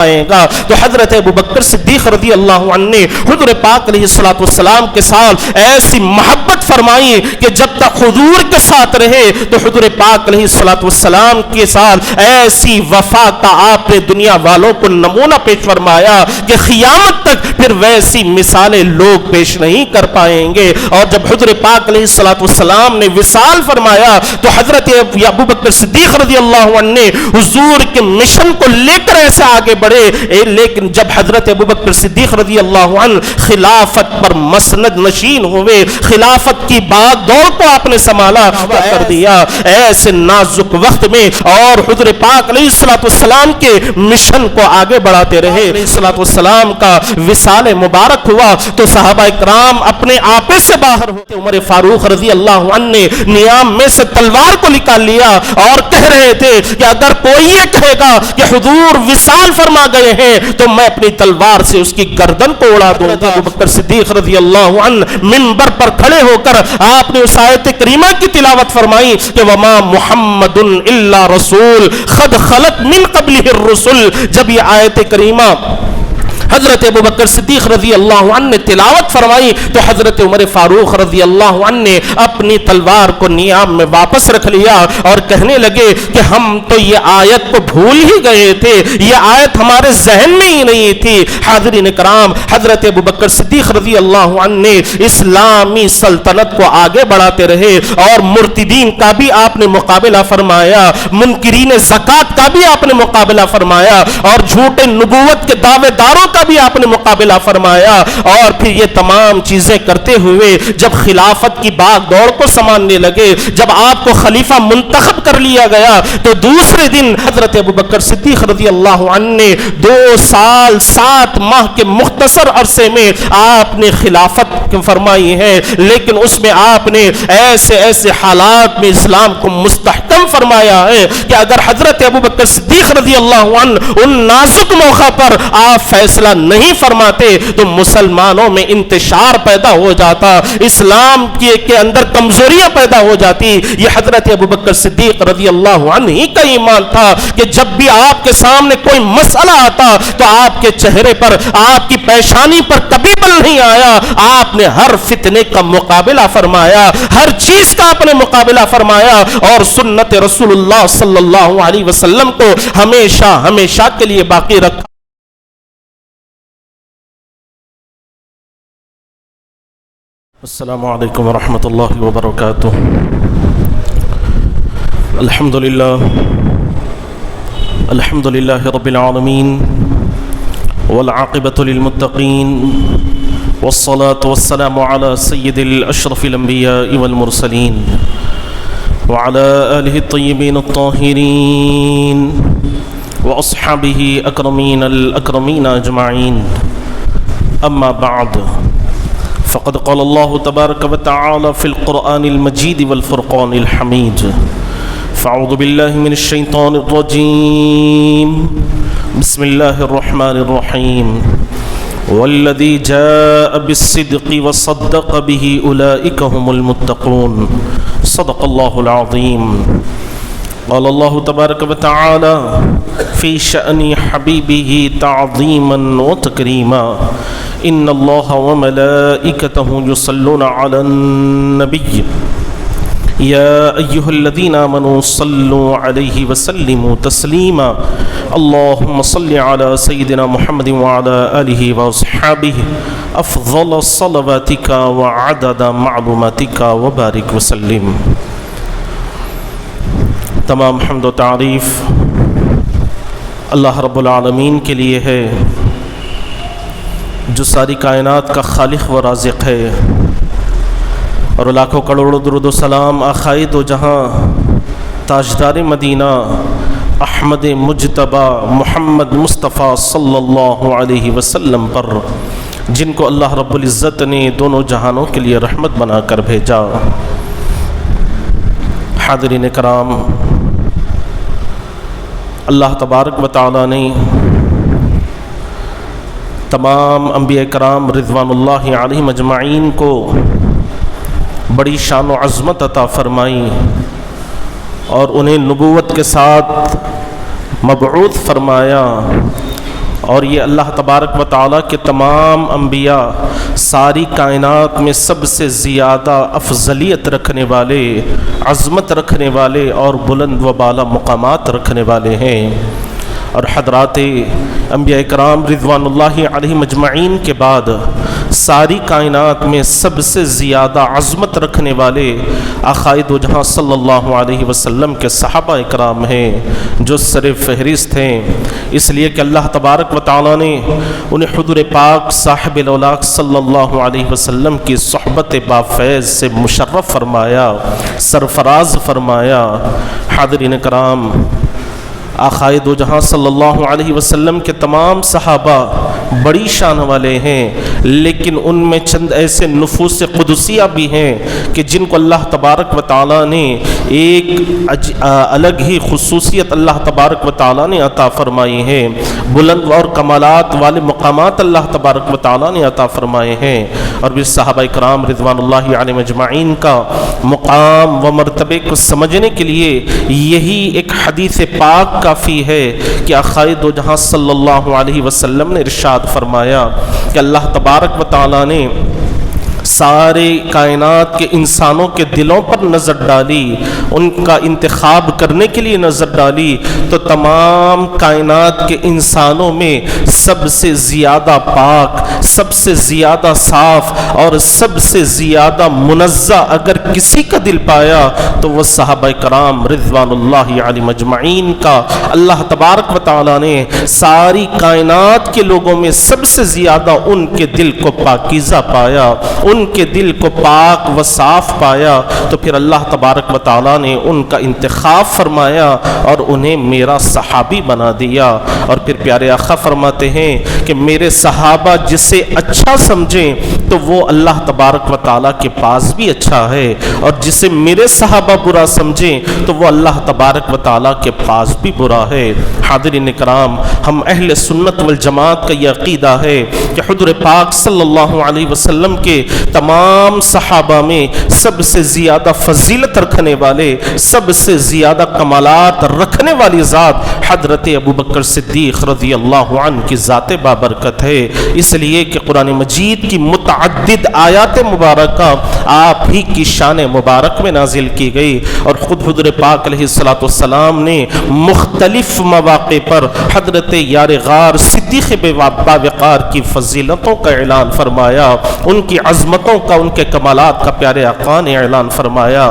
آئے گا تو حضرت ابوبکر صدیق رضی اللہ عنہ نے حضور پاک علیہ الصلوۃ والسلام کے ساتھ ایسی محبت فرمائی کہ جب تک حضور کے ساتھ رہے تو حضور پاک علیہ الصلوۃ والسلام کے ساتھ ایسی وفا کا آپ نے دنیا والوں کو نمونہ پیش فرمایا کہ قیامت تک پھر ویسی مثالیں لوگ پیش نہیں کر پائیں گے. اور جب حضور پاک علیہ الصلوۃ والسلام نے وصال فرمایا تو حضرت ابوبکر صدیق رضی اللہ عنہ نے حضور کے مشن کو لے کر ایسے آگے بڑھے. لیکن جب حضرت ابوبکر صدیق رضی اللہ عنہ خلافت پر مسند نشین ہوئے, خلافت کی باغ دوڑ کو آپ نے سنبھالا کر دیا ایسے نازک وقت میں, اور حضور پاک علیہ الصلوۃ والسلام کے مشن کو آگے بڑھاتے رہے. علیہ الصلوۃ والسلام کا وصال مبارک ہوا تو صحابہ کرام اپنے آپے سے باہر ہوتے عمر فاروق رضی اللہ عنہ نے نیام میں سے تلوار کو نکال لیا اور کہہ رہے تھے کہ اگر کوئی یہ کہے گا کہ حضور وصال فرما گئے ہیں تو میں اپنی تلوار سے اس کی گردن کو اڑا دوں گا. ابوبکر صدیق رضی اللہ عنہ منبر پر کھڑے ہو کر آپ نے اس آیت کریمہ کی تلاوت فرمائی کہ وما محمد الا رسول قد خلت من قبلہ الرسل. جب یہ آیت کریمہ حضرت ابوبکر صدیق رضی اللہ عنہ نے تلاوت فرمائی تو حضرت عمر فاروق رضی اللہ عنہ نے اپنی تلوار کو نیام میں واپس رکھ لیا اور کہنے لگے کہ ہم تو یہ آیت کو بھول ہی گئے تھے, یہ آیت ہمارے ذہن میں ہی نہیں تھی. حاضرین کرام, حضرت ابوبکر صدیق رضی اللہ عنہ نے اسلامی سلطنت کو آگے بڑھاتے رہے اور مرتدین کا بھی آپ نے مقابلہ فرمایا, منکرین زکات کا بھی آپ نے مقابلہ فرمایا, اور جھوٹے نبوت کے دعوے داروں کا بھی آپ نے مقابلہ فرمایا. اور پھر یہ تمام چیزیں کرتے ہوئے جب خلافت کی باغ دوڑ کو سنبھالنے لگے, جب آپ کو خلیفہ منتخب کر لیا گیا تو دوسرے دن حضرت ابوبکر صدیق رضی اللہ عنہ نے 2 سال 7 ماہ کے مختصر عرصے میں آپ نے خلافت فرمائی ہے, لیکن اس میں آپ نے ایسے حالات میں اسلام کو مستحکم فرمایا ہے کہ اگر حضرت ابوبکر صدیق رضی اللہ عنہ ان نازک موقع پر آپ فیصلہ نہیں فرماتے تو مسلمانوں میں انتشار پیدا ہو جاتا, اسلام کے اندر کمزوریاں پیدا ہو جاتی. یہ حضرت ابوبکر صدیق رضی اللہ عنہ ہی کا ایمان تھا کہ جب بھی آپ کے سامنے کوئی مسئلہ آتا تو آپ کے چہرے پر, آپ کی پیشانی پر کبھی بل نہیں آیا. آپ نے ہر فتنے کا مقابلہ فرمایا, ہر چیز کا آپ نے مقابلہ فرمایا, اور سنت رسول اللہ صلی اللہ علیہ وسلم کو ہمیشہ کے لیے باقی رکھا. السلام علیکم ورحمۃ اللہ وبرکاتہ. الحمد للہ رب العالمین والعاقبۃ للمتقین والصلاة والسلام على سید الاشرف الانبیاء والمرسلین وعلى آلہ الطیبین الطاہرین واصحابہ اکرمین الاکرمین اجمعین. اما بعد فقد قال الله تبارك وتعالى في القرآن المجيد والفرقان الحميد. فاعوذ بالله من الشيطان الرجيم. بسم الله الرحمن الرحيم. والذي جاء بالصدق وصدق به أولئك هم المتقون. صدق الله العظيم. قال الله تبارك وتعالى في شأن حبيبه تعظيما وتكريما. ان الله وملائكته يصلون على النبي يا ايها الذين امنوا صلوا عليه وسلموا تسليما. اللهم صل على سيدنا محمد وعلى اله واصحابه افضل صلواتك وعدد معلوماتك وبارك وسلم. تمام حمد و تعریف اللہ رب العالمین کے لیے ہے جو ساری کائنات کا خالق و رازق ہے, اور لاکھوں کروڑوں درود و سلام آخائے دو جہاں تاجدار مدینہ احمد مجتبی محمد مصطفیٰ صلی اللہ علیہ وسلم پر, جن کو اللہ رب العزت نے دونوں جہانوں کے لیے رحمت بنا کر بھیجا. حاضرین کرام, اللہ تبارک و تعالی نے تمام انبیاء کرام رضوان اللہ علیہم اجمعین کو بڑی شان و عظمت عطا فرمائی اور انہیں نبوت کے ساتھ مبعوث فرمایا اور یہ اللہ تبارک و تعالیٰ کے تمام انبیاء ساری کائنات میں سب سے زیادہ افضلیت رکھنے والے، عظمت رکھنے والے اور بلند و بالا مقامات رکھنے والے ہیں۔ اور حضرات انبیاء کرام رضوان اللہ علیہم اجمعین کے بعد ساری کائنات میں سب سے زیادہ عظمت رکھنے والے آقائے دو جہاں صلی اللہ علیہ وسلم کے صحابہ کرام ہیں جو سر فہرست ہیں، اس لیے کہ اللہ تبارک و تعالیٰ نے انہیں حضور پاک صاحب الاولاق صلی اللہ علیہ وسلم کی صحبت بافیض سے مشرف فرمایا، سرفراز فرمایا۔ حاضرین کرام، آقائے دو جہاں صلی اللہ علیہ وسلم کے تمام صحابہ بڑی شان والے ہیں، لیکن ان میں چند ایسے نفوس قدسیہ بھی ہیں کہ جن کو اللہ تبارک و تعالیٰ نے ایک الگ ہی خصوصیت اللہ تبارک و تعالیٰ نے عطا فرمائی ہے، بلند اور کمالات والے مقامات اللہ تبارک و تعالیٰ نے عطا فرمائے ہیں۔ اور بھی صحابہ کرام رضوان اللہ علیہم اجمعین کا مقام و مرتبے کو سمجھنے کے لیے یہی ایک حدیث پاک کافی ہے کہ آقائے دو جہاں صلی اللہ علیہ وسلم نے ارشاد فرمایا کہ اللہ تبارک و تعالیٰ نے سارے کائنات کے انسانوں کے دلوں پر نظر ڈالی، ان کا انتخاب کرنے کے لیے نظر ڈالی، تو تمام کائنات کے انسانوں میں سب سے زیادہ پاک، سب سے زیادہ صاف اور سب سے زیادہ منزہ اگر کسی کا دل پایا تو وہ صحابہ کرام رضوان اللہ علیہم اجمعین کا اللہ تبارک و تعالیٰ نے ساری کائنات کے لوگوں میں سب سے زیادہ ان کے دل کو پاکیزہ پایا، ان کے دل کو پاک و صاف پایا، تو پھر اللہ تبارک و تعالیٰ نے ان کا انتخاب فرمایا اور انہیں میرا صحابی بنا دیا۔ اور پھر پیارے آقا فرماتے ہیں کہ میرے صحابہ جسے اچھا سمجھیں تو وہ اللہ تبارک و تعالیٰ کے پاس بھی اچھا ہے، اور جسے میرے صحابہ برا سمجھیں تو وہ اللہ تبارک و تعالیٰ کے پاس بھی برا ہے۔ حاضرین کرام، ہم اہل سنت والجماعت کا یہ عقیدہ ہے کہ حضور پاک صلی اللہ علیہ وسلم کے تمام صحابہ میں سب سے زیادہ فضیلت رکھنے والے، سب سے زیادہ کمالات رکھنے والی ذات حضرت ابوبکر صدیق رضی اللہ عنہ کی ذات بابرکت ہے، اس لیے کہ قرآن مجید کی متعدد آیات مبارکہ آپ ہی کی شان مبارک میں نازل کی گئی، اور خود حضور پاک علیہ السلام نے مختلف مواقع پر حضرت یار غار صدیق باوقار کی فضیلتوں کا اعلان فرمایا، ان کی عظمتوں کا، ان کے کمالات کا پیارے آقا نے اعلان فرمایا۔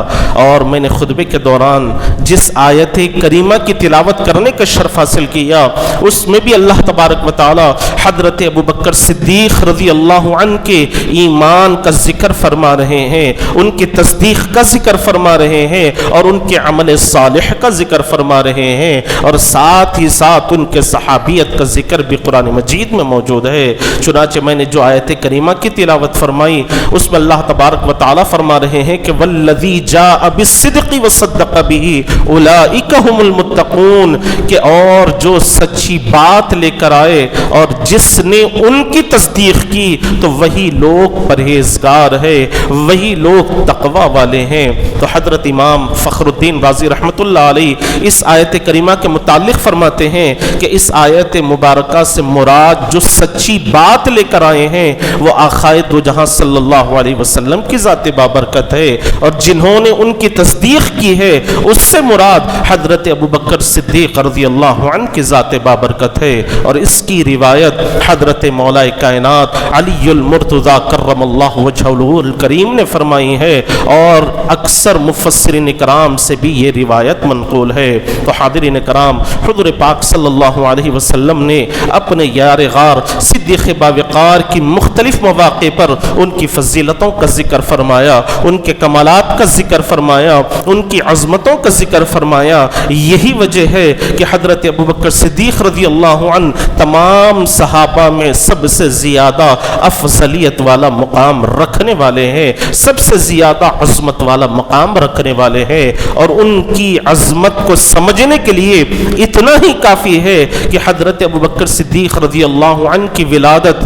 اور میں نے خطبے کے دوران جس آیت کریمہ کی تلاوت کرنے کا شرف حاصل کیا اس میں بھی اللہ تبارک و تعالی حضرت ابوبکر صدیق رضی اللہ عنہ کے ایمان کا ذکر فرما رہے ہیں، ان کی تصدیق کا ذکر فرما رہے ہیں، اور ان کے عمل صالح کا ذکر فرما رہے ہیں، اور ساتھ ہی ساتھ ان کے صحابیت کا ذکر بھی قرآن مجید میں موجود ہے۔ چنانچہ میں نے جو آیت کریمہ کی تلاوت فرمائی اس میں اللہ تبارک و تعالی فرما رہے ہیں کہ والذی جاء بالصدق وصدق به اولئک هم المتقون، کہ اور جو سچی بات لے کر آئے اور جس نے ان کی تصدیق کی تو وہی لوگ پرہیزگار ہے، وہی لوگ تقوی والے ہیں۔ تو حضرت امام فخر الدین رازی رحمۃ اللہ علیہ اس آیت کریمہ کے متعلق فرماتے ہیں کہ اس آیت مبارکہ سے مراد جو سچی بات لے کر آئے ہیں وہ آقائے دو جہاں صلی اللہ علیہ وسلم کی ذات بابرکت ہے، اور جنہوں نے ان کی تصدیق کی ہے اس سے مراد حضرت ابوبکر صدیق رضی اللہ عنہ کی ذات بابرکت ہے۔ اور اس کی روایت حضرت مولا کائنات علی المرتضی کرم اللہ وجہہ الکریم نے فرمائی ہے، اور اکثر مفسرین کرام سے بھی یہ روایت منقول ہے۔ تو حاضرین کرام، حضور پاک صلی اللہ علیہ وسلم نے اپنے یار غار صدیق باوقار کی مختلف مواقع پر ان کی فضیلتوں کا ذکر فرمایا، ان کے کمالات کا ذکر فرمایا، ان کی عظمتوں کا ذکر فرمایا۔ یہی وجہ ہے کہ حضرت ابوبکر صدیق رضی اللہ عنہ تمام صحابہ میں سب سے زیادہ افضلیت والا مقام رکھنے والے ہیں، سب سے زیادہ عظمت والا مقام رکھنے والے ہیں، اور ان کی عظمت کو سمجھنے کے لیے اتنا ہی کافی ہے کہ حضرت ابوبکر صدیق رضی اللہ عنہ کی ولادت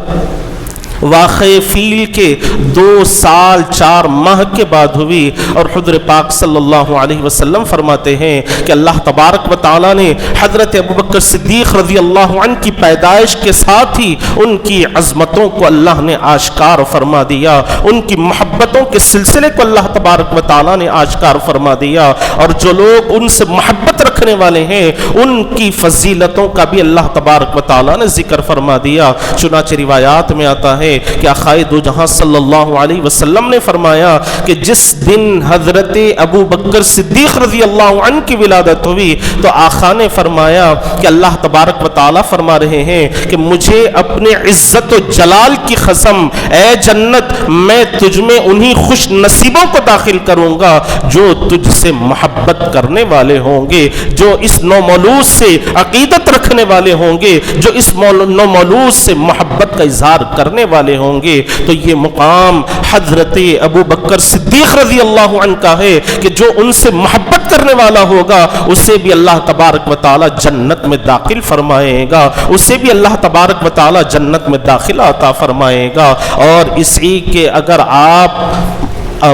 واقعہ فیل کے 2 سال 4 ماہ کے بعد ہوئی، اور حضور پاک صلی اللہ علیہ وسلم فرماتے ہیں کہ اللہ تبارک و تعالیٰ نے حضرت ابوبکر صدیق رضی اللہ عنہ کی پیدائش کے ساتھ ہی ان کی عظمتوں کو اللہ نے آشکار فرما دیا، ان کی محبتوں کے سلسلے کو اللہ تبارک و تعالیٰ نے آشکار فرما دیا، اور جو لوگ ان سے محبت رکھنے والے ہیں ان کی فضیلتوں کا بھی اللہ تبارک و تعالیٰ نے ذکر فرما دیا۔ چنانچہ روایات میں آتا ہے کہ آقائے دو جہاں صلی اللہ علیہ وسلم نے فرمایا کہ جس دن حضرت ابو بکر صدیق رضی اللہ عنہ کی ولادت ہوئی تو آقا نے فرمایا کہ اللہ تبارک و تعالیٰ فرما رہے ہیں کہ مجھے اپنے عزت و جلال کی قسم، اے جنت میں تجھ میں انہی خوش نصیبوں کو داخل کروں گا جو تجھ سے محبت کرنے والے ہوں گے، جو اس نومولود سے عقیدت رکھنے والے ہوں گے، جو اس نومولود سے محبت کا اظہار کرنے والے ہوں گے۔ تو یہ مقام حضرت ابو بکر صدیق رضی اللہ عنہ کا ہے کہ جو ان سے محبت کرنے والا ہوگا اسے بھی اللہ تبارک و تعالی جنت میں داخل فرمائے گا، اسے بھی اللہ تبارک و تعالی جنت میں داخلہ عطا فرمائے گا۔ اور اسی کے اگر آپ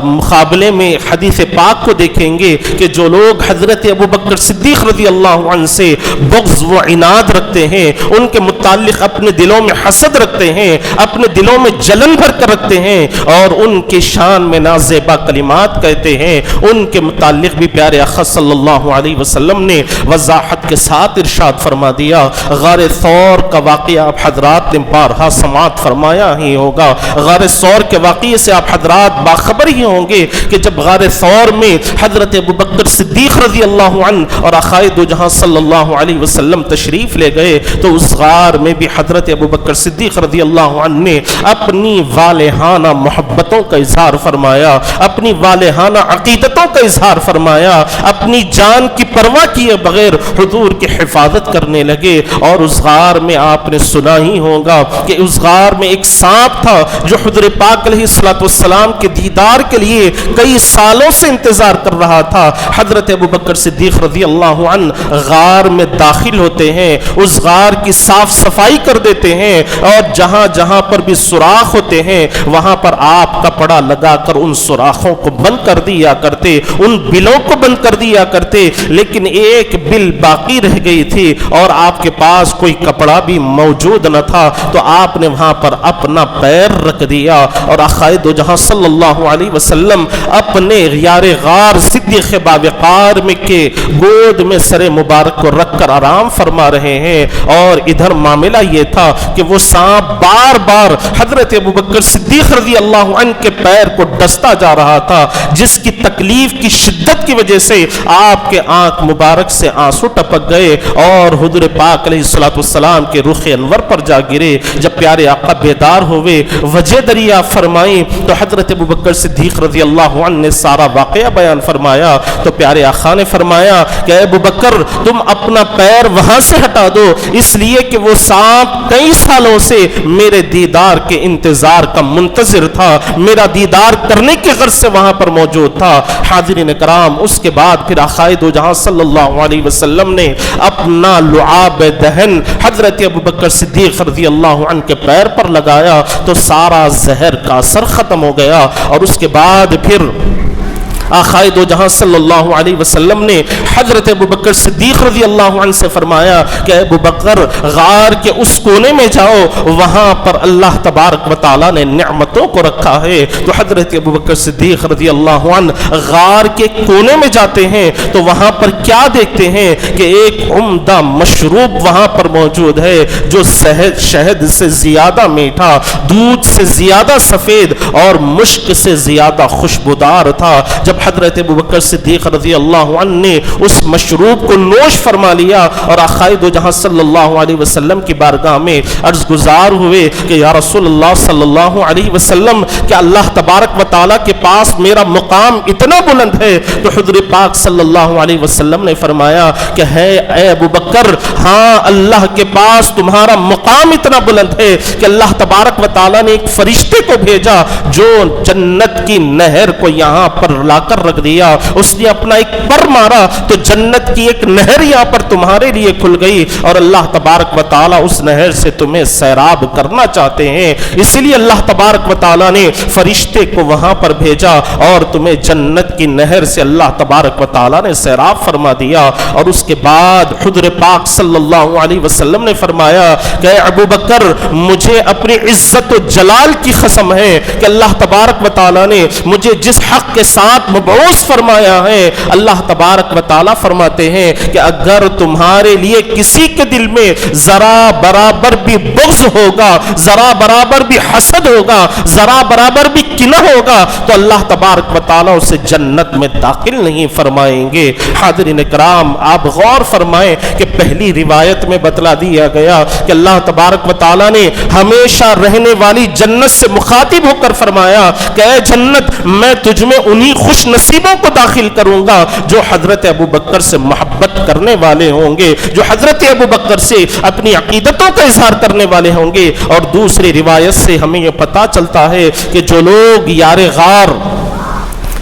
مقابلے میں حدیث پاک کو دیکھیں گے کہ جو لوگ حضرت ابو بکر صدیق رضی اللہ عنہ سے بغض و عناد رکھتے ہیں، ان کے متعلق اپنے دلوں میں حسد رکھتے ہیں، اپنے دلوں میں جلن بھر کر رکھتے ہیں اور ان کے شان میں نازیبا کلمات کہتے ہیں، ان کے متعلق بھی پیارے آقا صلی اللہ علیہ وسلم نے وضاحت کے ساتھ ارشاد فرما دیا۔ غار ثور کا واقعہ آپ حضرات نے بارہا سماعت فرمایا ہی ہوگا۔ غار ثور کے واقعے سے آپ حضرات باخبر ہی ہوں گے کہ جب غار ثور میں حضرت ابو بکر صدیق رضی اللہ عنہ اور آقائے دو جہاں صلی اللہ علیہ وسلم تشریف لے گئے تو اس غار میں بھی حضرت ابو بکر صدیق رضی اللہ عنہ نے اپنی والہانہ محبتوں کا اظہار فرمایا، اپنی والہانہ عقیدتوں کا اظہار فرمایا، اپنی جان کی پرواہ کیے بغیر حضور کی حفاظت کرنے لگے۔ اور اس غار میں آپ نے سنا ہی ہوگا کہ اس غار میں ایک سانپ تھا جو حضور پاک علیہ السلام کے دیدار کے لیے کئی سالوں سے انتظار کر رہا تھا۔ حضرت ابو بکر صدیق رضی اللہ عنہ غار میں داخل ہوتے ہیں، اس غار کی صاف صفائی کر دیتے ہیں اور جہاں جہاں پر بھی سوراخ ہوتے ہیں وہاں پر آپ کپڑا لگا کر ان سوراخوں کو بند کر دیا کرتے، ان بلوں کو بند کر دیا کرتے، لیکن ایک بل باقی رہ گئی تھی اور آپ کے پاس کوئی کپڑا بھی موجود نہ تھا تو آپ نے وہاں پر اپنا پیر رکھ دیا اور آقائے دو جہاں صلی اللہ علیہ وسلم اپنے غیار غار صدیق باوقار میں کے گود میں سر مبارک کو رکھ کر آرام فرما رہے ہیں۔ اور ادھر معاملہ یہ تھا کہ وہ سانپ بار بار حضرت ابو بکر صدیق رضی اللہ عنہ کے پیر کو ڈستا جا رہا تھا، جس کی تکلیف کی شدت کی وجہ سے آپ کے آنکھ مبارک سے آنسو ٹپک گئے اور حضور پاک علیہ السلام کے رخ انور پر جا گرے۔ جب پیارے آقا بیدار ہوئے، وجہ دریا فرمائی تو حضرت ابو بکر صدیق رضی اللہ عنہ نے سارا واقعہ بیان فرمایا تو پیارے آقا نے فرمایا کہ اے ابو بکر تم اپنا پیر وہاں سے ہٹا دو، اس لیے کہ وہ سانپ کئی سالوں سے میرے دیدار کے انتظار کا منتظر تھا، میرا دیدار کرنے کی غرض سے وہاں پر موجود تھا۔ حاضرین کرام، اس کے بعد پھر آقائے دو جہاں صلی اللہ علیہ وسلم نے اپنا لعاب دہن حضرت ابو بکر صدیق رضی اللہ عنہ کے پیر پر لگایا تو سارا زہر کا اثر ختم ہو گیا۔ اور اس کے بعد پھر آقائے دو جہاں صلی اللہ علیہ وسلم نے حضرت ابو بکر صدیق رضی اللہ عنہ سے فرمایا کہ ابو بکر غار کے اس کونے میں جاؤ، وہاں پر اللہ تبارک و تعالیٰ نے نعمتوں کو رکھا ہے۔ تو حضرت ابو بکر صدیق رضی اللہ عنہ غار کے کونے میں جاتے ہیں تو وہاں پر کیا دیکھتے ہیں کہ ایک عمدہ مشروب وہاں پر موجود ہے جو شہد سے زیادہ میٹھا، دودھ سے زیادہ سفید اور مشک سے زیادہ خوشبودار تھا۔ جب حضرت ابو بکر صدیق رضی اللہ عنہ نے اس مشروب کو نوش فرما لیا اور آقائے دو جہاں صلی اللہ علیہ وسلم کی بارگاہ میں عرض گزار ہوئے کہ یا رسول اللہ صلی اللہ علیہ وسلم کہ اللہ تبارک و تعالیٰ کے پاس میرا مقام اتنا بلند ہے تو حضور پاک صلی اللہ علیہ وسلم نے فرمایا کہ ہے اے ابو بکر، ہاں اللہ کے پاس تمہارا مقام اتنا بلند ہے کہ اللہ تبارک و تعالیٰ نے ایک فرشتے کو بھیجا جو جنت کی نہر کو یہاں پر لا کر رکھ دیا، اس نے اپنا ایک پر مارا تو جنت کی ایک نہر یہاں پر تمہارے لیے کھل گئی، اور اللہ تبارک و تعالیٰ اس نہر سے تمہیں سیراب کرنا چاہتے ہیں، اسی لیے اللہ تبارک و تعالیٰ نے فرشتے کو وہاں پر بھیجا اور تمہیں جنت کی نہر سے اللہ تبارک و تعالیٰ نے سیراب فرما دیا۔ اور اس کے بعد حضور پاک صلی اللہ علیہ وسلم نے فرمایا کہ اے ابو بکر، مجھے اپنی عزت و جلال کی قسم ہے کہ اللہ تبارک و تعالیٰ نے مجھے جس حق کے ساتھ مبعوث فرمایا ہے، اللہ تبارک و تعالیٰ فرماتے ہیں کہ اگر تمہارے لیے کسی کے دل میں ذرا برابر بھی بغض ہوگا، ذرا برابر بھی حسد ہوگا، ذرا برابر بھی کینہ ہوگا، تو اللہ تبارک و تعالیٰ اسے جنت میں داخل نہیں فرمائیں گے۔ حاضرین کرام، آپ غور فرمائیں کہ پہلی روایت میں بتلا دیا گیا کہ اللہ تبارک و تعالیٰ نے ہمیشہ رہنے والی جنت سے مخاطب ہو کر فرمایا کہ اے جنت، میں تجھ میں انہی خوش نصیبوں کو داخل کروں گا جو حضرت ابو بکر سے محبت کرنے والے ہوں گے، جو حضرت ابو بکر سے اپنی عقیدتوں کا اظہار کرنے والے ہوں گے۔ اور دوسری روایت سے ہمیں یہ پتہ چلتا ہے کہ جو لوگ یار غار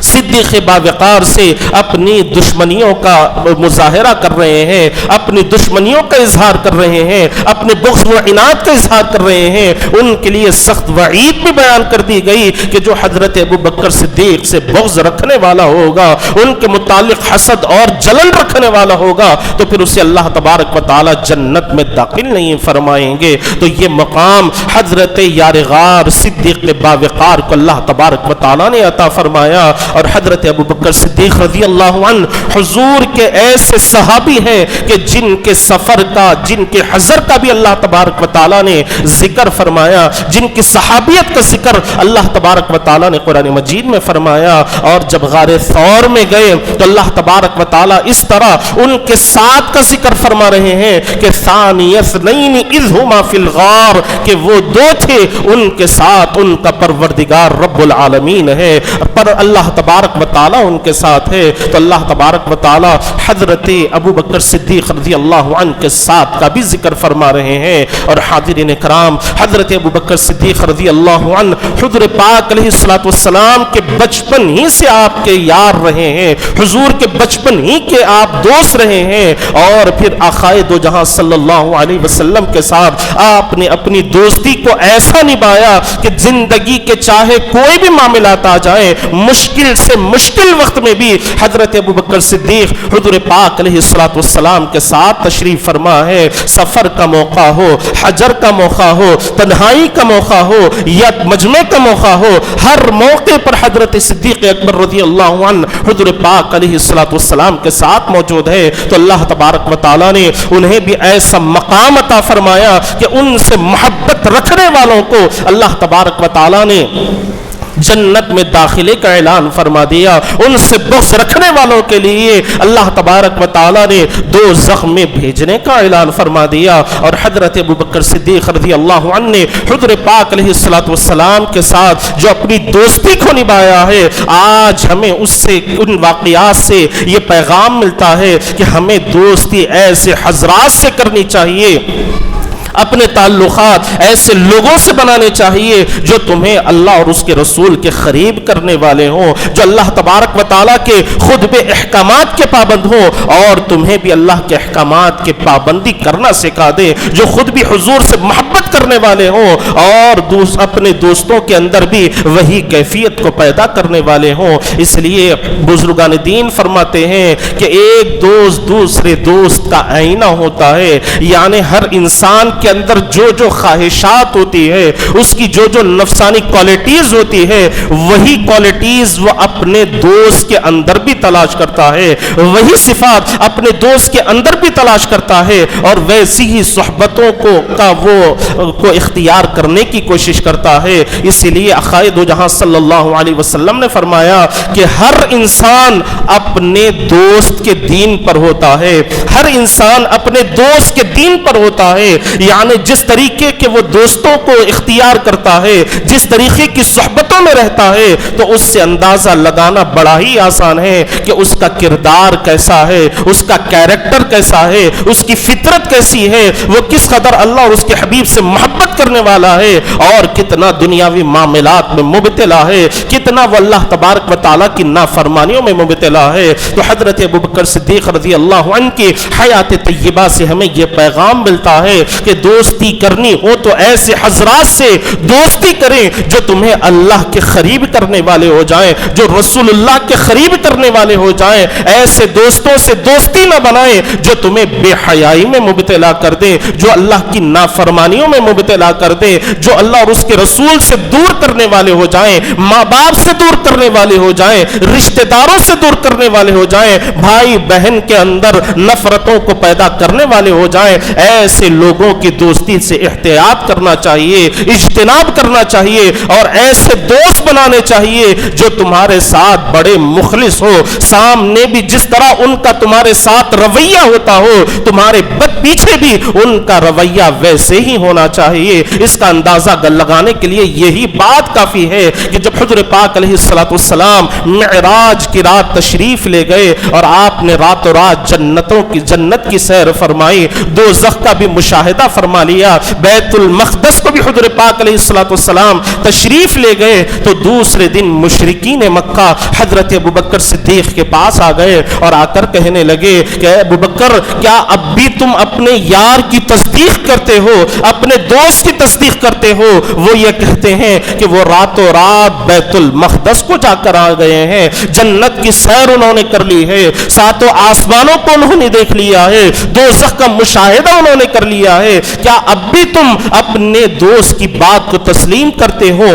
صدیق باوقار سے اپنی دشمنیوں کا مظاہرہ کر رہے ہیں، اپنی دشمنیوں کا اظہار کر رہے ہیں، اپنے بغض و عناد کا اظہار کر رہے ہیں، ان کے لیے سخت وعید بھی بیان کر دی گئی کہ جو حضرت ابو بکر صدیق سے بغض رکھنے والا ہوگا، ان کے متعلق حسد اور جلن رکھنے والا ہوگا، تو پھر اسے اللہ تبارک و تعالی جنت میں داخل نہیں فرمائیں گے۔ تو یہ مقام حضرت یار غار صدیق باوقار کو اللہ تبارک و تعالی نے عطا فرمایا۔ اور حضرت ابو بکر صدیق رضی اللہ عنہ حضور کے ایسے صحابی ہیں کہ جن کے سفر کا، جن کے حضر کا بھی اللہ تبارک و تعالی نے ذکر فرمایا، جن کی صحابیت کا ذکر اللہ تبارک و تعالی نے قرآن مجید میں فرمایا۔ اور جب غار ثور میں گئے تو اللہ تبارک و تعالی اس طرح ان کے ساتھ کا ذکر فرما رہے ہیں کہ ثانی اثنین اذ ہما فی الغار، کہ وہ دو تھے، ان کے ساتھ ان کا پروردگار رب العالمین ہے، پر اللہ تبارک و تعالی ان کے ساتھ ہے۔ تو اللہ تبارک و تعالی حضرت ابو بکر صدیق رضی اللہ عنہ کے ساتھ کا بھی ذکر فرما رہے ہیں۔ اور حاضرین کرام، حضرت ابو بکر صدیق رضی اللہ عنہ حضور پاک علیہ الصلوۃ والسلام کے بچپن ہی سے آپ کے یار رہے ہیں، حضور کے بچپن ہی کے آپ دوست رہے ہیں، اور پھر آقائے دو جہاں صلی اللہ علیہ وسلم کے ساتھ آپ نے اپنی دوستی کو ایسا نبھایا کہ زندگی کے چاہے کوئی بھی معاملات آ جائیں، مشکل سے مشکل وقت میں بھی حضرت ابو بکر صدیق حضور پاک علیہ الصلوۃ والسلام کے ساتھ تشریف فرما ہے۔ سفر کا موقع ہو، حجر کا موقع ہو، تنہائی کا موقع ہو یا مجمع کا موقع ہو، ہر موقع پر حضرت صدیق اکبر رضی اللہ عنہ حضور پاک علیہ الصلوۃ والسلام کے ساتھ موجود ہے۔ تو اللہ تبارک و تعالی نے انہیں بھی ایسا مقام عطا فرمایا کہ ان سے محبت رکھنے والوں کو اللہ تبارک و تعالی نے جنت میں داخلے کا اعلان فرما دیا، ان سے بغض رکھنے والوں کے لیے اللہ تبارک و تعالی نے دوزخ میں بھیجنے کا اعلان فرما دیا۔ اور حضرت ابو بکر صدیق رضی اللہ عنہ نے حضور پاک علیہ الصلوۃ والسلام کے ساتھ جو اپنی دوستی کو نبھایا ہے، آج ہمیں اس سے، ان واقعات سے یہ پیغام ملتا ہے کہ ہمیں دوستی ایسے حضرات سے کرنی چاہیے، اپنے تعلقات ایسے لوگوں سے بنانے چاہیے جو تمہیں اللہ اور اس کے رسول کے قریب کرنے والے ہوں، جو اللہ تبارک و تعالیٰ کے خود بے احکامات کے پابند ہوں اور تمہیں بھی اللہ کے احکامات کے پابندی کرنا سکھا دے، جو خود بھی حضور سے محبت کرنے والے ہوں اور اپنے دوستوں کے اندر بھی وہی کیفیت کو پیدا کرنے والے ہوں۔ اس لیے بزرگان دین فرماتے ہیں کہ ایک دوست دوسرے دوست کا آئینہ ہوتا ہے، یعنی ہر انسان کے اندر جو جو خواہشات ہوتی ہے، اس کی جو جو نفسانی کوالٹیز ہوتی ہے، وہی کوالٹیز وہ اپنے دوست کے اندر بھی تلاش کرتا ہے، وہی صفات اپنے دوست کے اندر بھی تلاش کرتا ہے، اور ویسی ہی صحبتوں کو اختیار کرنے کی کوشش کرتا ہے۔ اسی لیے آقائے دو جہاں صلی اللہ علیہ وسلم نے فرمایا کہ ہر انسان اپنے دوست کے دین پر ہوتا ہے، ہر انسان اپنے دوست کے دین پر ہوتا ہے، یعنی جس طریقے کے وہ دوستوں کو اختیار کرتا ہے، جس طریقے کی صحبتوں میں رہتا ہے، تو اس سے اندازہ لگانا بڑا ہی آسان ہے کہ اس کا کردار کیسا ہے، اس کا کیریکٹر کیسا ہے، اس کی فطرت کیسی ہے، وہ کس قدر اللہ اور اس کے حبیب سے محبت کرنے والا ہے، اور کتنا دنیاوی معاملات میں مبتلا ہے، کتنا وہ اللہ تبارک و تعالیٰ کی نافرمانیوں میں مبتلا ہے۔ تو حضرت ابوبکر صدیق رضی اللہ عنہ کی حیات طیبہ سے ہمیں یہ پیغام ملتا ہے کہ دوستی کرنی ہو تو ایسے حضرات سے دوستی کریں جو تمہیں اللہ کے قریب کرنے والے ہو جائیں، جو رسول اللہ کے قریب کرنے والے ہو جائیں۔ ایسے دوستوں سے دوستی نہ بنائیں جو تمہیں بے حیائی میں مبتلا کر دیں، جو اللہ کی نافرمانیوں میں مبتلا کر دیں، جو اللہ اور اس کے رسول سے دور کرنے والے ہو جائیں، ماں باپ سے دور کرنے والے ہو جائیں، رشتہ داروں سے دور کرنے والے ہو جائیں، بھائی بہن کے اندر نفرتوں کو پیدا کرنے والے ہو جائیں۔ ایسے لوگوں کی دوستی سے احتیاط کرنا چاہیے، اجتناب کرنا چاہیے، اور ایسے دوست بنانے چاہیے جو تمہارے ساتھ بڑے مخلص ہو، سامنے بھی جس طرح ان کا تمہارے ساتھ رویہ ہوتا ہو، تمہارے پیچھے بھی ان کا رویہ ویسے ہی ہونا چاہیے۔ اس کا اندازہ لگانے کے لیے یہی بات کافی ہے کہ جب حضور پاک علیہ الصلوۃ والسلام معراج کی رات تشریف لے گئے اور آپ نے راتوں رات جنت کی سیر فرمائی، دوزخ کا بھی مشاہدہ فرما لیا، بیت المقدس کو بھی حضور پاک علیہ الصلوۃ والسلام تشریف لے گئے، تو دوسرے دن مشرکین مکہ حضرت ابوبکر صدیق کے پاس آ گئے اور آ کر کہنے لگے کہ ابوبکر، کیا اب بھی تم اپنے یار کی تصدیق کرتے ہو، اپنے دوست کی تصدیق کرتے ہو؟ وہ یہ کہتے ہیں کہ وہ راتوں رات بیت المقدس کو جا کر آ گئے ہیں، جنت کی سیر انہوں نے کر لی ہے، ساتوں آسمانوں کو انہوں نے دیکھ لیا ہے، دوزخ کا مشاہدہ انہوں نے کر لیا ہے، کیا اب بھی تم اپنے دوست کی بات کو تسلیم کرتے ہو؟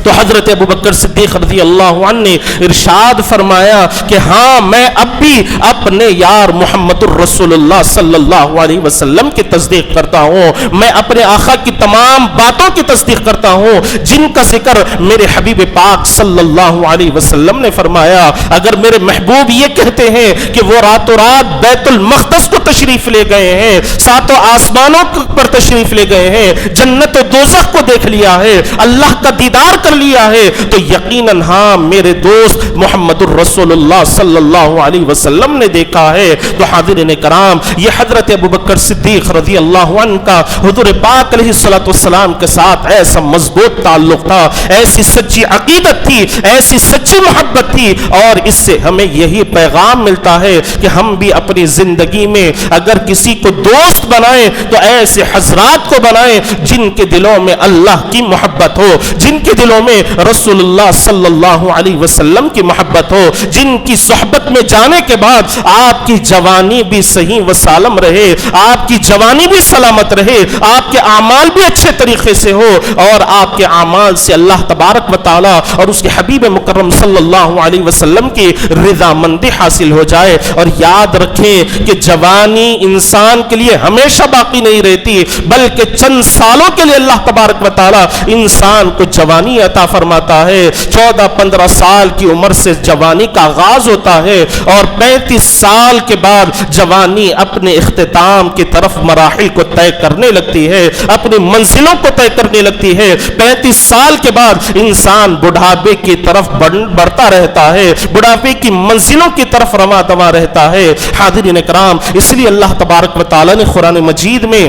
تو حضرت ابوبکر صدیق رضی اللہ عنہ نے ارشاد فرمایا کہ ہاں، میں اب بھی اپنے یار محمد الرسول اللہ صلی اللہ علیہ وسلم کی تصدیق کرتا ہوں، میں اپنے آقا کی تمام باتوں کی تصدیق کرتا ہوں جن کا ذکر میرے حبیب پاک صلی اللہ علیہ وسلم نے فرمایا۔ اگر میرے محبوب یہ کہتے ہیں کہ وہ راتوں رات بیت المقدس کو تشریف لے گئے ہیں، ساتوں آسمانوں پر تشریف لے گئے ہیں، جنت و دوزخ کو دیکھ لیا ہے، اللہ کا دیدار کر لیا ہے، تو یقیناً ہاں میرے دوست محمد الرسول اللہ صلی اللہ علیہ وسلم نے دیکھا ہے۔ تو حاضرین کرام، یہ حضرت ابوبکر صدیق رضی اللہ عنہ کا حضور پاک علیہ الصلوۃ والسلام کے ساتھ ایسا مضبوط تعلق تھا، ایسی سچی عقیدت تھی، ایسی سچی محبت تھی، اور اس سے ہمیں یہی پیغام ملتا ہے کہ ہم بھی اپنی زندگی میں اگر کسی کو دوست بنائیں تو ایسے حضرات کو بنائیں جن کے دلوں میں اللہ کی محبت ہو، جن کے دلوں میں رسول اللہ صلی اللہ علیہ وسلم کی محبت ہو، جن کی صحبت میں جانے کے بعد آپ کی جوانی بھی صحیح و سالم رہے، آپ کی جوانی بھی سلامت رہے، آپ کے اعمال بھی اچھے طریقے سے ہو، اور آپ کے اعمال سے اللہ تبارک و تعالی اور اس کے حبیب مکرم صلی اللہ علیہ وسلم کی رضامندی حاصل ہو جائے۔ اور یاد رکھیں کہ جوانی انسان کے لیے ہمیشہ باقی نہیں رہتی، بلکہ چند سالوں کے لیے اللہ تبارک و تعالی انسان کو جوانی عطا فرماتا ہے۔ 14-15 سال کی عمر سے جوانی کا آغاز ہوتا ہے، اور 35 سال کے بعد جوانی اپنے اختتام کی طرف مراحل کو طے کرنے لگتی ہے، اپنی منزلوں کو طے کرنے لگتی ہے۔ 35 سال کے بعد انسان بڑھاپے کی طرف بڑھتا رہتا ہے، بڑھاپے کی منزلوں کی طرف رواں دواں رہتا ہے۔ حاضرین کرام، اس لیے اللہ تبارک و تعالی نے قرآن مجید میں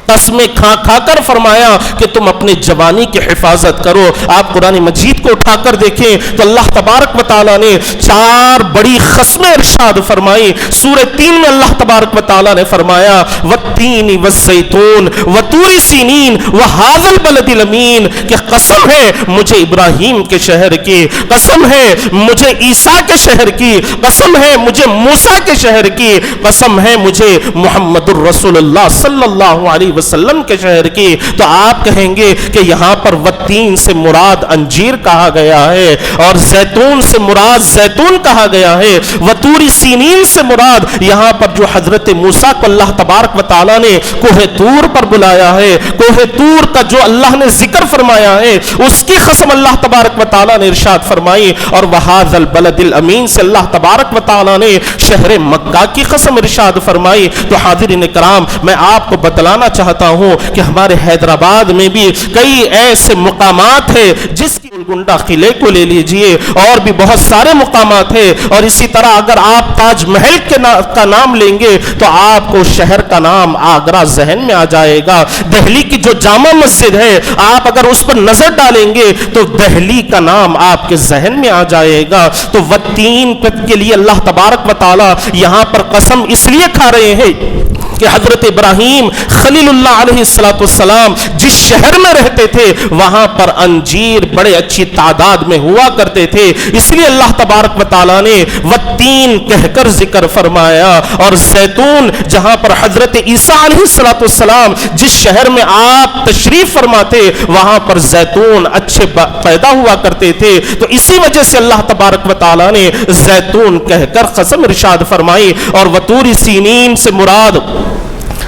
قسمیں کھا کھا کر فرمایا کہ تم اپنے جوانی کی حفاظت کرو۔ آپ قرآن مجید کو اٹھا کر دیکھیں تو اللہ تبارک و تعالیٰ نے 4 بڑی قسمیں ارشاد فرمائی۔ سورہ 3 میں اللہ تبارک و تعالیٰ نے فرمایا والتین والزیتون وطور سینین وہذا البلد الامین، کہ قسم ہے مجھے ابراہیم کے شہر کی، قسم ہے مجھے عیسیٰ کے شہر کی، قسم ہے مجھے موسیٰ کے شہر کی، قسم ہے مجھے محمد الرسول اللہ صلی اللہ علیہ وسلم کے شہر کی تو آپ کہیں گے کہ یہاں پر وتین سے مراد انجیر کہا گیا ہے اور زیتون سے مراد زیتون کہا گیا ہے، وطور سینین سے مراد یہاں پر جو حضرت موسیٰ کو اللہ تبارک و تعالیٰ نے کوہ طور پر بلایا ہے، کوہ طور کا جو اللہ نے ذکر فرمایا ہے اس کی قسم اللہ تبارک و تعالیٰ نے ارشاد فرمائی، اور وہذا البلد الامین سے اللہ تبارک و تعالیٰ نے شہر مکہ کی قسم ارشاد فرمائی۔ تو حاضرین کرام، میں آپ کو بتلانا چاہتا ہوں کہ ہمارے حیدرآباد میں بھی کئی ایسے مقامات ہیں، جس کی گنڈا قلعے کو لے لیجئے اور بھی بہت سارے مقامات ہیں، اور اسی طرح اگر آپ تاج محل کا نام لیں گے تو آپ کو شہر کا نام آگرہ ذہن میں آ جائے گا۔ دہلی کی جو جامع مسجد ہے آپ اگر اس پر نظر ڈالیں گے تو دہلی کا نام آپ کے ذہن میں آ جائے گا۔ تو والتین کے لیے اللہ تبارک و تعالی یہاں پر قسم اس لیے کھا رہے ہیں کہ حضرت ابراہیم خلیل اللہ علیہ السلام جس شہر میں رہتے تھے وہاں پر انجیر بڑے اچھی تعداد میں ہوا کرتے تھے، اس لیے اللہ تبارک و تعالیٰ نے والتین کہہ کر ذکر فرمایا، اور زیتون جہاں پر حضرت عیسیٰ علیہ السلام جس شہر میں آپ تشریف فرماتے وہاں پر زیتون اچھے پیدا ہوا کرتے تھے، تو اسی وجہ سے اللہ تبارک و تعالیٰ نے زیتون کہہ کر قسم ارشاد فرمائی۔ اور وطور سینین سے مراد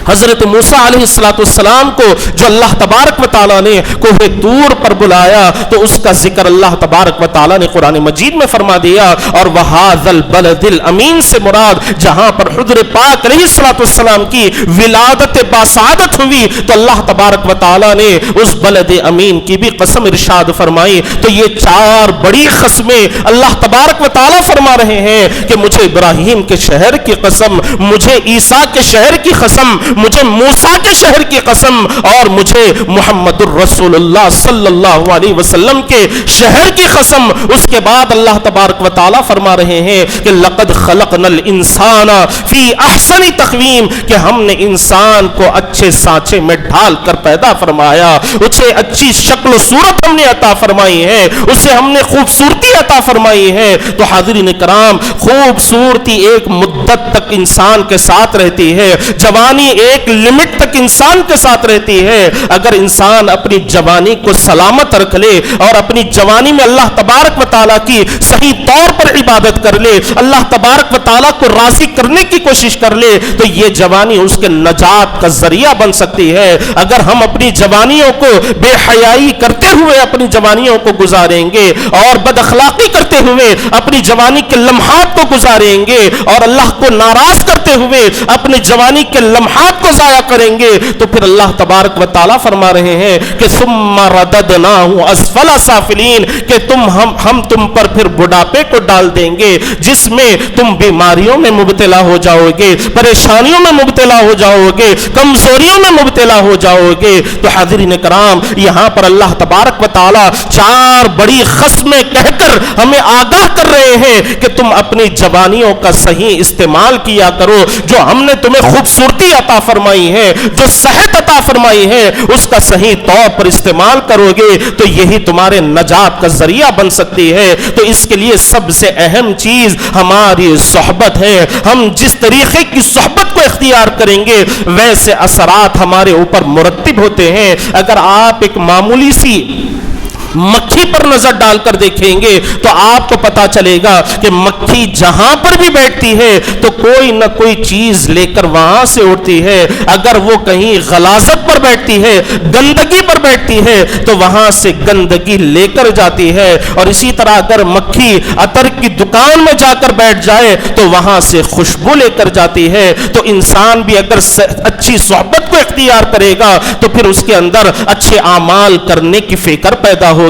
حضرت موسیٰ علیہ السلام کو جو اللہ تبارک و تعالیٰ نے کوہ طور پر بلایا تو اس کا ذکر اللہ تبارک و تعالیٰ نے قرآن مجید میں فرما دیا، اور وہذا البلد الامین سے مراد جہاں پر حضور پاک علیہ السلام کی ولادت باسعادت ہوئی تو اللہ تبارک و تعالیٰ نے اس بلد امین کی بھی قسم ارشاد فرمائی۔ تو یہ چار بڑی قسمیں اللہ تبارک و تعالیٰ فرما رہے ہیں کہ مجھے ابراہیم کے شہر کی قسم، مجھے عیسیٰ کے شہر کی قسم، مجھے موسیٰ کے شہر کی قسم، اور مجھے محمد الرسول اللہ صلی اللہ علیہ وسلم کے شہر کی قسم۔ اس کے بعد اللہ تبارک و تعالیٰ فرما رہے ہیں کہ لقد خلقنا الانسان فی احسن تقویم، کہ ہم نے انسان کو اچھے سانچے میں ڈھال کر پیدا فرمایا، اسے اچھی شکل و صورت ہم نے عطا فرمائی ہے، اسے ہم نے خوبصورتی عطا فرمائی ہے۔ تو حاضرین کرام، خوبصورتی ایک مدت تک انسان کے ساتھ رہتی ہے، جوانی ایک لمٹ تک انسان کے ساتھ رہتی ہے۔ اگر انسان اپنی جوانی کو سلامت رکھ لے اور اپنی جوانی میں اللہ تبارک و تعالیٰ کی صحیح طور پر عبادت کر لے، اللہ تبارک و تعالیٰ کو راضی کرنے کی کوشش کر لے، تو یہ جوانی اس کے نجات کا ذریعہ بن سکتی ہے۔ اگر ہم اپنی جوانیوں کو بے حیائی کرتے ہوئے اپنی جوانیوں کو گزاریں گے اور بد اخلاقی کرتے ہوئے اپنی جوانی کے لمحات کو گزاریں گے اور اللہ کو ناراض کرتے ہوئے اپنی جوانی کے لمحات کو ضائع کریں گے، تو پھر اللہ تبارک و تعالیٰ فرما رہے ہیں کہ ثم رددناہ اسفل سافلین، کہ ہم تم پر پھر بڑھاپے کو ڈال دیں گے جس میں تم بیماریوں میں مبتلا ہو جاؤ گے، پریشانیوں میں مبتلا ہو جاؤ گے، کمزوریوں میں مبتلا ہو جاؤ گے۔ تو حاضرین کرام، یہاں پر اللہ تبارک و تعالیٰ چار بڑی قسمیں کہہ کر ہمیں آگاہ کر رہے ہیں کہ تم اپنی جوانیوں کا صحیح استعمال کیا کرو، جو ہم نے تمہیں خوبصورتی عطا فرمائی ہے، جو صحت عطا فرمائی ہے، اس کا صحیح طور پر استعمال کرو گے تو یہی تمہارے نجات کا ذریعہ بن سکتی ہے۔ تو اس کے لیے سب سے اہم چیز ہماری صحبت ہے۔ ہم جس طریقے کی صحبت کو اختیار کریں گے ویسے اثرات ہمارے اوپر مرتب ہوتے ہیں۔ اگر آپ ایک معمولی سی مکھی پر نظر ڈال کر دیکھیں گے تو آپ کو پتا چلے گا کہ مکھی جہاں پر بھی بیٹھتی ہے تو کوئی نہ کوئی چیز لے کر وہاں سے اڑتی ہے۔ اگر وہ کہیں غلاظت پر بیٹھتی ہے، گندگی پر بیٹھتی ہے تو وہاں سے گندگی لے کر جاتی ہے، اور اسی طرح اگر مکھی عطر کی دکان میں جا کر بیٹھ جائے تو وہاں سے خوشبو لے کر جاتی ہے۔ تو انسان بھی اگر اچھی صحبت کو اختیار کرے گا تو پھر اس کے اندر اچھے اعمال کرنے کی فکر پیدا ہوگی،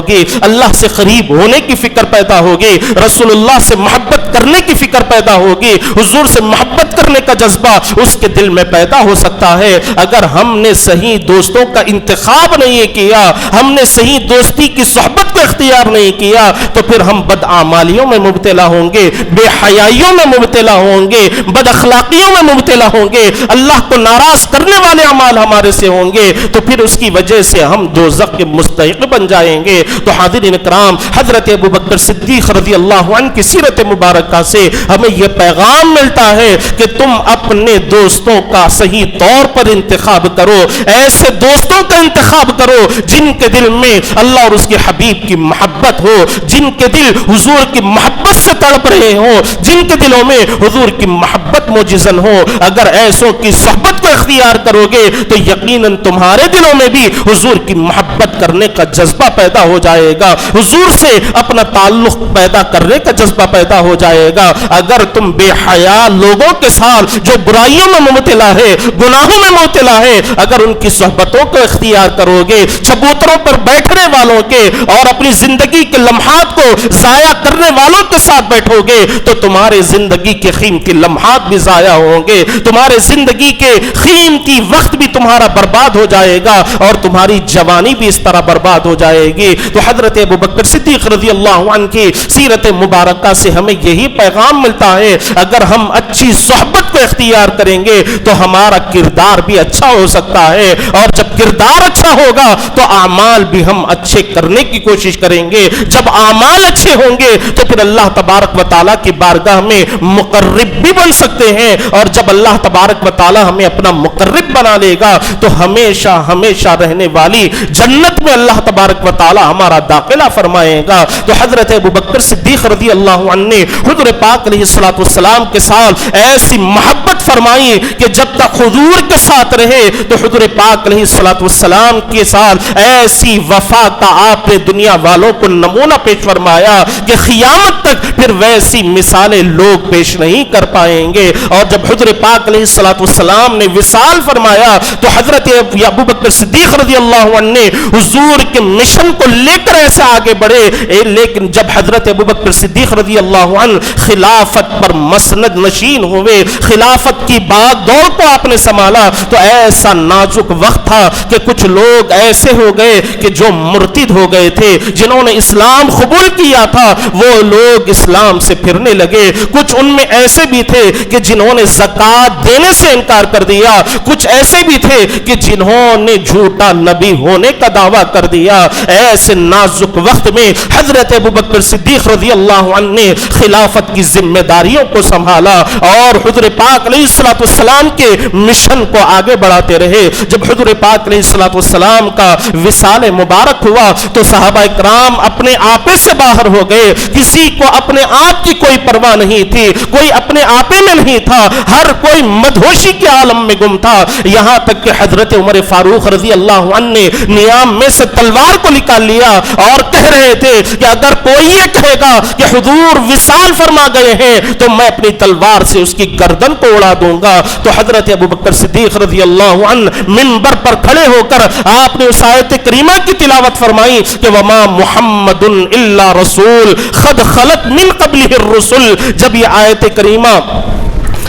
اللہ سے قریب ہونے کی فکر پیدا ہوگی، رسول اللہ سے محبت کرنے کی فکر پیدا ہوگی، حضور سے محبت کرنے کا جذبہ اس کے دل میں پیدا ہو سکتا ہے۔ اگر ہم نے صحیح دوستوں کا انتخاب نہیں کیا، ہم نے صحیح دوستی کی صحبت کو اختیار نہیں کیا تو پھر ہم بدعمالیوں میں مبتلا ہوں گے، بے حیائیوں میں مبتلا ہوں گے، بد اخلاقیوں میں مبتلا ہوں گے، اللہ کو ناراض کرنے والے اعمال ہمارے سے ہوں گے، تو پھر اس کی وجہ سے ہم دوزخ کے مستحق بن جائیں گے۔ تو حاضرین کرام حضرت ابو بکر صدیق رضی اللہ عنہ کی سیرت مبارکہ سے ہمیں یہ پیغام ملتا ہے کہ تم اپنے دوستوں کا صحیح طور پر انتخاب کرو، ایسے دوستوں کا انتخاب کرو جن کے دل میں اللہ اور اس کے حبیب کی محبت ہو، جن کے دل حضور کی محبت سے تڑپ رہے ہوں، جن کے دلوں میں حضور کی محبت موجزن ہو۔ اگر ایسوں کی صحبت کو اختیار کرو گے تو یقیناً تمہارے دلوں میں بھی حضور کی محبت کرنے کا جذبہ پیدا ہو جائے گا، حضور سے اپنا تعلق پیدا کرنے کا جذبہ پیدا ہو جائے گا۔ اگر تم بے حیا لوگوں کے ساتھ جو برائیوں میں مبتلا ہے، گناہوں میں مبتلا ہے، اگر ان کی صحبتوں کو اختیار کرو گے، چبوتروں پر بیٹھنے والوں کے اور اپنی زندگی کے لمحات کو ضائع کرنے والوں کے ساتھ بیٹھو گے تو تمہارے زندگی کے قیمتی لمحات بھی ضائع ہوں گے، تمہارے زندگی کے قیمتی وقت بھی تمہارا برباد ہو جائے گا اور تمہاری جوانی بھی اس طرح برباد ہو جائے گی۔ تو حضرت ابو بکر صدیق رضی اللہ عنہ کی سیرت مبارکہ سے ہمیں یہی پیغام ملتا ہے، اگر ہم اچھی صحبت کو اختیار کریں گے تو ہمارا کردار بھی اچھا ہو سکتا ہے، اور جب کردار اچھا ہوگا تو اعمال بھی ہم اچھے کرنے کی کوشش کریں گے۔ جب اعمال اچھے ہوں گے تو پھر اللہ تبارک و تعالیٰ کی بارگاہ میں مقرب بھی بن سکتے ہیں، اور جب اللہ تبارک و تعالیٰ ہمیں اپنا مقرب بنا لے گا تو ہمیشہ ہمیشہ رہنے والی جنت میں اللہ تبارک و تعالیٰ ہمارا داخلہ فرمائے گا۔ تو حضرت ابو بکر صدیق رضی اللہ عنہ نے حضور پاک علیہ السلام کے ساتھ ایسی محبت فرمائی کہ جب تک حضور کے ساتھ رہے تو حضور پاک علیہ السلام کے ساتھ ایسی وفا کا آپ نے دنیا والوں کو نمونہ پیش فرمایا کہ قیامت تک پھر ویسی مثالیں لوگ پیش نہیں کر پائیں گے۔ اور جب حضور پاک علیہ السلام نے وصال فرمایا تو حضرت ابو بکر صدیق رضی اللہ عنہ نے حضور کے مشن کو لے کر ایسے آگے بڑھے، لیکن جب حضرت ابو بکر صدیق رضی اللہ عنہ خلافت پر مسند نشین ہوئے، خلافت کی باغ دوڑ کو آپ نے سنبھالا تو ایسا نازک وقت تھا کہ کچھ لوگ ایسے ہو گئے کہ جو مرتد ہو گئے تھے، جنہوں نے اسلام قبول کیا تھا وہ لوگ اسلام سے پھرنے لگے، کچھ ان میں ایسے بھی تھے کہ جنہوں نے زکوٰۃ دینے سے انکار کر دیا، کچھ ایسے بھی تھے کہ جنہوں نے جھوٹا نبی ہونے کا دعویٰ کر دیا۔ ایسے نازک وقت میں حضرت ابو بکر صدیق رضی اللہ عنہ نے خلافت کی ذمہ داریوں کو سنبھالا اور حضور پاک علیہ السلام کے مشن کو آگے بڑھاتے رہے۔ جب حضور پاک علیہ السلام کا وصال مبارک ہوا تو صحابہ کرام اپنے آپے سے باہر ہو گئے، کسی کو اپنے آپ کی کوئی پرواہ نہیں تھی، کوئی اپنے آپے میں نہیں تھا، ہر کوئی مدہوشی کے عالم میں گم تھا، یہاں تک کہ حضرت عمر فاروق رضی اللہ عنہ نے نیام میں سے تلوار کو نکال لیا اور کہہ رہے تھے کہ اگر کوئی یہ کہے گا کہ حضور وصال فرما گئے ہیں تو میں اپنی تلوار سے اس کی گردن کو اڑا دوں گا۔ تو حضرت ابو بکر صدیق رضی اللہ عنہ منبر پر کھڑے ہو کر آپ نے اس آیت کریمہ کی تلاوت فرمائی کہ وما محمد الا رسول قد خلت من قبلہ الرسل۔ جب یہ آیت کریمہ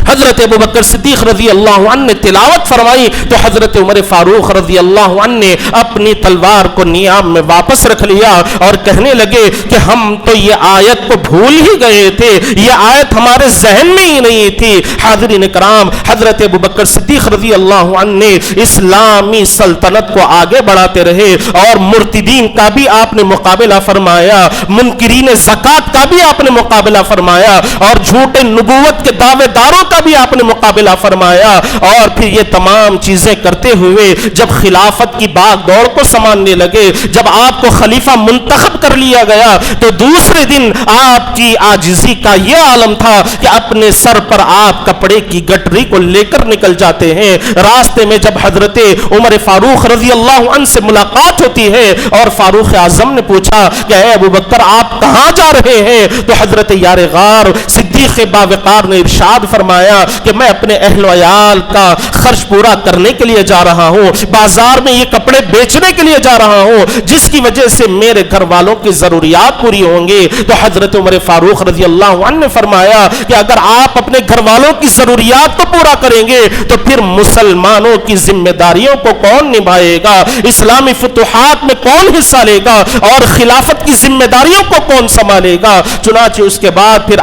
حضرت ابو بکر صدیق رضی اللہ عنہ نے تلاوت فرمائی تو حضرت عمر فاروق رضی اللہ عنہ نے اپنی تلوار کو نیام میں واپس رکھ لیا اور کہنے لگے کہ ہم تو یہ آیت کو بھول ہی گئے تھے، یہ آیت ہمارے ذہن میں ہی نہیں تھی۔ حاضرین کرام، حضرت ابو بکر صدیق رضی اللہ عنہ نے اسلامی سلطنت کو آگے بڑھاتے رہے اور مرتدین کا بھی آپ نے مقابلہ فرمایا، منکرین زکوٰۃ کا بھی آپ نے مقابلہ فرمایا اور جھوٹے نبوت کے دعوے داروں کا بھی آپ نے مقابلہ فرمایا، اور پھر یہ تمام چیزیں کرتے ہوئے جب خلافت کی باغ دوڑ کو سنبھالنے لگے، جب آپ کو خلیفہ منتخب کر لیا گیا تو دوسرے دن آپ کی عاجزی کا یہ عالم تھا کہ اپنے سر پر آپ کپڑے کی گٹری کو لے کر نکل جاتے ہیں۔ راستے میں جب حضرت عمر فاروق رضی اللہ عنہ سے ملاقات ہوتی ہے اور فاروق اعظم نے پوچھا کہ اے ابو بکر آپ کہاں جا رہے ہیں، تو حضرت یار غار صدیق باوقار نے ارشاد فرمایا کہ میں اپنے اہل و عیال کا خرچ پورا کرنے کے لیے جا رہا ہوں، بازار میں یہ کپڑے بیچنے کے لیے جا رہا ہوں جس کی وجہ سے میرے گھر والوں کی ضروریات پوری ہوں گی۔ تو حضرت عمر فاروق رضی اللہ عنہ نے فرمایا کہ اگر آپ اپنے گھر والوں کی ضروریات کو پورا کریں گے تو پھر مسلمانوں کی ذمہ داریوں کو کون نبھائے گا، اسلامی فتوحات میں کون حصہ لے گا اور خلافت کی ذمہ داریوں کو کون سنبھالے گا۔ چنانچہ اس کے بعد پھر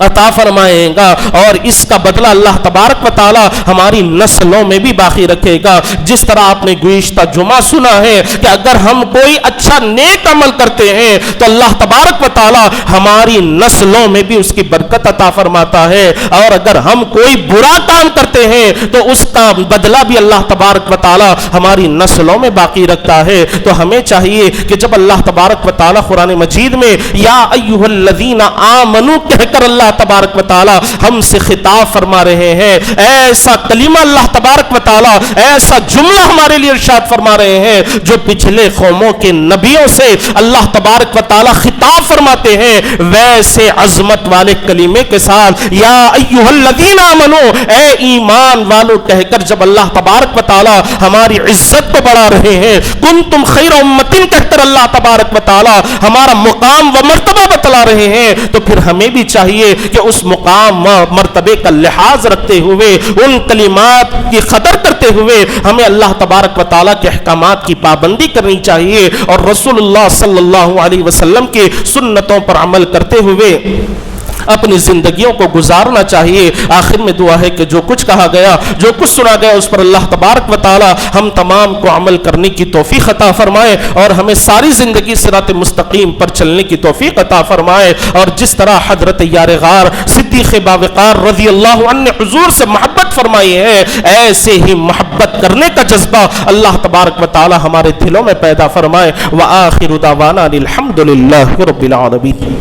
عطا فرمائے گا اور اس کا بدلہ اللہ تبارک و تعالی ہماری نسلوں میں بھی باقی رکھے گا. جس طرح آپ نے گزشتہ جمعہ سنا ہے کہ اگر ہم کوئی اچھا نیک عمل کرتے ہیں تو اللہ تبارک و تعالی ہماری نسلوں میں بھی اس کی برکت عطا فرماتا ہے, اور اگر ہم کوئی برا کام کرتے ہیں تو اس کا بدلہ بھی اللہ تبارک و تعالی ہماری نسلوں میں باقی رکھتا ہے. تو ہمیں چاہیے کہ جب اللہ تبارک و تعالی قرآن مجید میں یا ایھا الذین آمنو کہہ کر اللہ تبارک و تعالی ہم سے خطاب فرما رہے ہیں, ایسا کلمہ اللہ تبارک و تعالی, ایسا جملہ ہمارے لیے ارشاد فرما رہے ہیں جو پچھلے قوموں کے نبیوں سے اللہ تبارک و تعالی خطاب فرماتے ہیں, ویسے عظمت والے کلمے کے ساتھ یا ایھا الذین آمنو, اے ایمان والو کہہ کر جب اللہ تبارک و تعالی ہماری عزت کو بڑھا رہے ہیں, کنتم خیر امۃ کہہ کر اللہ تبارک و تعالی ہمارا مقام و مرتبہ بتلا رہے ہیں, تو پھر ہمیں بھی چاہیے کہ اس مقام مرتبے کا لحاظ رکھتے ہوئے, ان کلمات کی قدر کرتے ہوئے ہمیں اللہ تبارک و تعالیٰ کے احکامات کی پابندی کرنی چاہیے اور رسول اللہ صلی اللہ علیہ وسلم کی سنتوں پر عمل کرتے ہوئے اپنی زندگیوں کو گزارنا چاہیے. آخر میں دعا ہے کہ جو کچھ کہا گیا, جو کچھ سنا گیا, اس پر اللہ تبارک و تعالی ہم تمام کو عمل کرنے کی توفیق عطا فرمائے اور ہمیں ساری زندگی صراط مستقیم پر چلنے کی توفیق عطا فرمائے. اور جس طرح حضرت یار غار صدیق باوقار رضی اللہ عنہ نے حضور سے محبت فرمائی ہے, ایسے ہی محبت کرنے کا جذبہ اللہ تبارک و تعالی ہمارے دلوں میں پیدا فرمائے. وآخر دعوانا الحمد للہ رب العالمین.